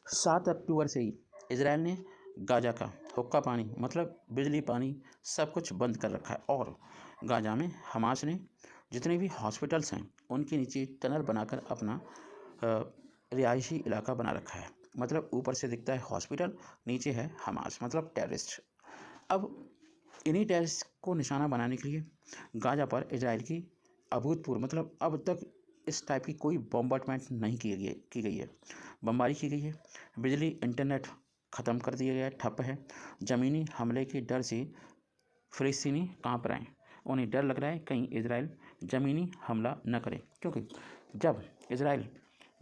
7 अक्टूबर से ही इजराइल ने गाजा का हुक्का पानी मतलब बिजली पानी सब कुछ बंद कर रखा है और गाजा में हमास ने जितने भी हॉस्पिटल्स हैं उनके नीचे टनल बनाकर अपना रिहायशी इलाका बना रखा है। मतलब ऊपर से दिखता है हॉस्पिटल, नीचे है हमास मतलब टेररिस्ट। अब इन्हीं टेररिस्ट को निशाना बनाने के लिए गाजा पर इजराइल की अभूतपूर्व मतलब अब तक इस टाइप की कोई बॉम्बार्डमेंट नहीं की गई है। बमबारी की गई है, बिजली इंटरनेट ख़त्म कर दिया गया है, ठप है। ज़मीनी हमले के डर से फ़िलिस्तीनी कांप रहे हैं, उन्हें डर लग रहा है कहीं इजराइल ज़मीनी हमला न करे, क्योंकि जब इजराइल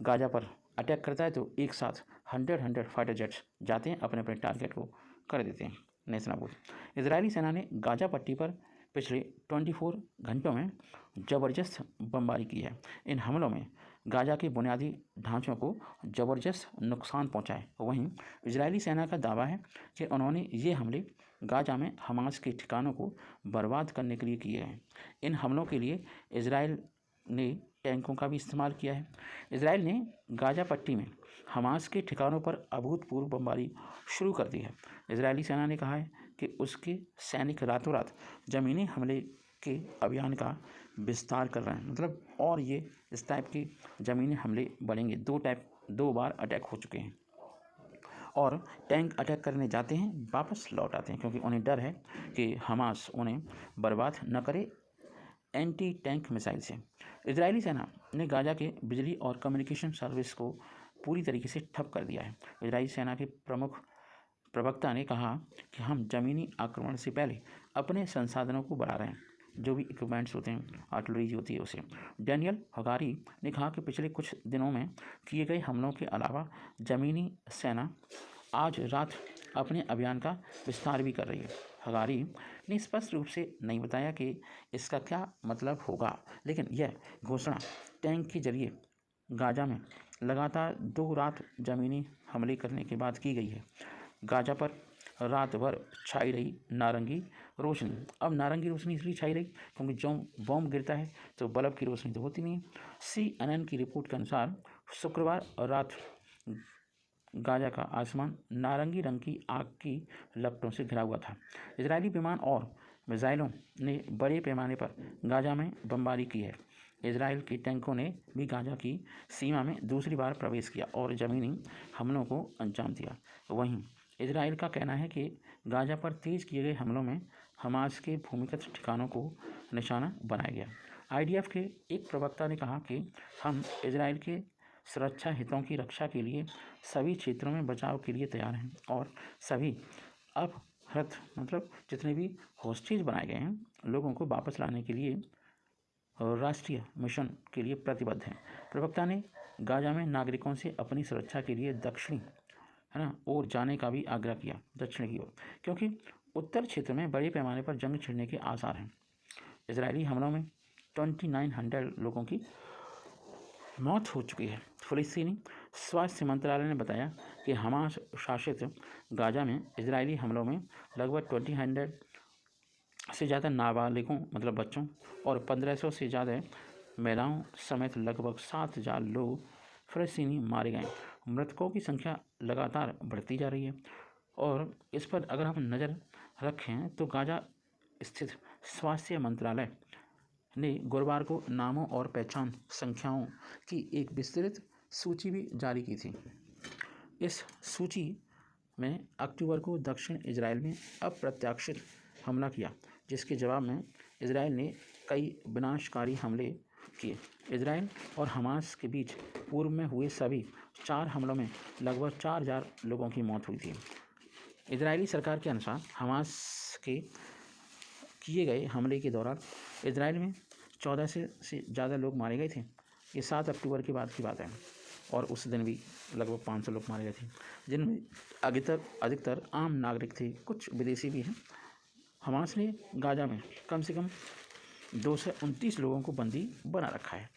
गाजा पर अटैक करता है तो एक साथ 100 फाइटर जेट्स जाते हैं, अपने अपने टारगेट को कर देते हैं नेस्तनाबूद। इजरायली सेना ने गाजा पट्टी पर पिछले 24 घंटों में ज़बरदस्त बमबारी की है। इन हमलों में गाजा के बुनियादी ढांचों को ज़बरदस्त नुकसान पहुंचा है। वहीं इजरायली सेना का दावा है कि उन्होंने ये हमले गाजा में हमास के ठिकानों को बर्बाद करने के लिए किए हैं। इन हमलों के लिए इजराइल ने टैंकों का भी इस्तेमाल किया है। इजराइल ने गाजा पट्टी में हमास के ठिकानों पर अभूतपूर्व बमबारी शुरू कर दी है। इजरायली सेना ने कहा है कि उसके सैनिक रातों रात ज़मीनी हमले के अभियान का विस्तार कर रहे हैं। मतलब और ये इस टाइप के ज़मीनी हमले बढ़ेंगे। 2 बार अटैक हो चुके हैं और टैंक अटैक करने जाते हैं, वापस लौट आते हैं, क्योंकि उन्हें डर है कि हमास उन्हें बर्बाद न करे एंटी टैंक मिसाइल से। इजरायली सेना ने गाजा के बिजली और कम्युनिकेशन सर्विस को पूरी तरीके से ठप कर दिया है। इजरायली सेना के प्रमुख प्रवक्ता ने कहा कि हम ज़मीनी आक्रमण से पहले अपने संसाधनों को बढ़ा रहे हैं, जो भी इक्विपमेंट्स होते हैं, आर्टिलरी होती है उसे। डैनियल हगारी ने कहा कि पिछले कुछ दिनों में किए गए हमलों के अलावा ज़मीनी सेना आज रात अपने अभियान का विस्तार भी कर रही है। हगारी ने स्पष्ट रूप से नहीं बताया कि इसका क्या मतलब होगा, लेकिन यह घोषणा टैंक के जरिए गाजा में लगातार 2 रात ज़मीनी हमले करने के बाद की गई है। गाजा पर रात भर छाई रही नारंगी रोशनी। अब नारंगी रोशनी इसलिए छाई रही क्योंकि जब बॉम्ब गिरता है तो बल्ब की रोशनी तो होती नहीं है। CNN की रिपोर्ट के अनुसार शुक्रवार रात गाजा का आसमान नारंगी रंग की आग की लपटों से घिरा हुआ था। इजरायली विमान और मिसाइलों ने बड़े पैमाने पर गाजा में बमबारी की है। इजराइल के टैंकों ने भी गाजा की सीमा में दूसरी बार प्रवेश किया और ज़मीनी हमलों को अंजाम दिया। वहीं इजराइल का कहना है कि गाजा पर तेज़ किए गए हमलों में हमास के भूमिगत ठिकानों को निशाना बनाया गया। IDF के एक प्रवक्ता ने कहा कि हम इजराइल के सुरक्षा हितों की रक्षा के लिए सभी क्षेत्रों में बचाव के लिए तैयार हैं और सभी अपहृत मतलब जितने भी हॉस्टेज बनाए गए हैं लोगों को वापस लाने के लिए राष्ट्रीय मिशन के लिए प्रतिबद्ध हैं। प्रवक्ता ने गाजा में नागरिकों से अपनी सुरक्षा के लिए दक्षिणी और जाने का भी आग्रह किया, दक्षिण की ओर, क्योंकि उत्तर क्षेत्र में बड़े पैमाने पर जंग छिड़ने के आसार हैं। इजरायली हमलों में 2900 लोगों की मौत हो चुकी है। फ़िलिस्तीनी स्वास्थ्य मंत्रालय ने बताया कि हमास शासित गाजा में इजरायली हमलों में लगभग 2000 से ज़्यादा नाबालिगों मतलब बच्चों और 1500 से ज़्यादा महिलाओं समेत लगभग 7000 लोग फ़िलिस्तीनी मारे गए। मृतकों की संख्या लगातार बढ़ती जा रही है और इस पर अगर हम नज़र रखें तो गाजा स्थित स्वास्थ्य मंत्रालय ने गुरुवार को नामों और पहचान संख्याओं की एक विस्तृत सूची भी जारी की थी। इस सूची में अक्टूबर को दक्षिण इजराइल में अप्रत्याशित हमला किया, जिसके जवाब में इजराइल ने कई विनाशकारी हमले किए। इजराइल और हमास के बीच पूर्व में हुए सभी 4 हमलों में लगभग 4000 लोगों की मौत हुई थी। इजरायली सरकार के अनुसार हमास के किए गए हमले के दौरान इजराइल में 14 से ज़्यादा लोग मारे गए थे। ये 7 अक्टूबर के बाद की बात है और उस दिन भी लगभग 500 लोग मारे गए थे, जिनमें अधिकतर आम नागरिक थे, कुछ विदेशी भी हैं। हमास ने गाजा में कम से कम 229 लोगों को बंदी बना रखा है।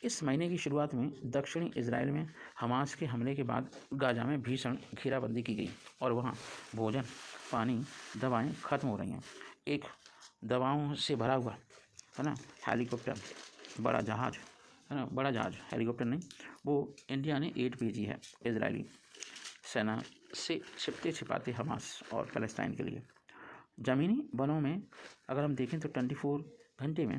इस महीने की शुरुआत में दक्षिणी इजराइल में हमास के हमले के बाद गाजा में भीषण घेराबंदी की गई और वहाँ भोजन, पानी, दवाएं ख़त्म हो रही हैं। एक दवाओं से भरा हुआ हेलीकॉप्टर, बड़ा जहाज़ हेलीकॉप्टर नहीं, वो इंडिया ने 8 भेजी है इजरायली सेना से छिपते छिपाते हमास और पैलेस्टाइन के लिए। ज़मीनी वनों में अगर हम देखें तो 24 घंटे में,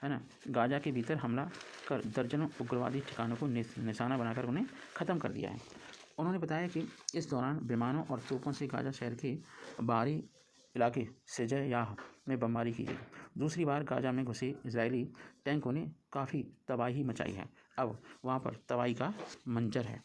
है ना, गाज़ा के भीतर हमला कर दर्जनों उग्रवादी ठिकानों को निशाना बनाकर उन्हें ख़त्म कर दिया है। उन्होंने बताया कि इस दौरान विमानों और तोपों से गाज़ा शहर के बाहरी इलाके शेजायाह में बमबारी की गई। दूसरी बार गाज़ा में घुसे इजरायली टैंकों ने काफ़ी तबाही मचाई है। अब वहाँ पर तबाही का मंजर है।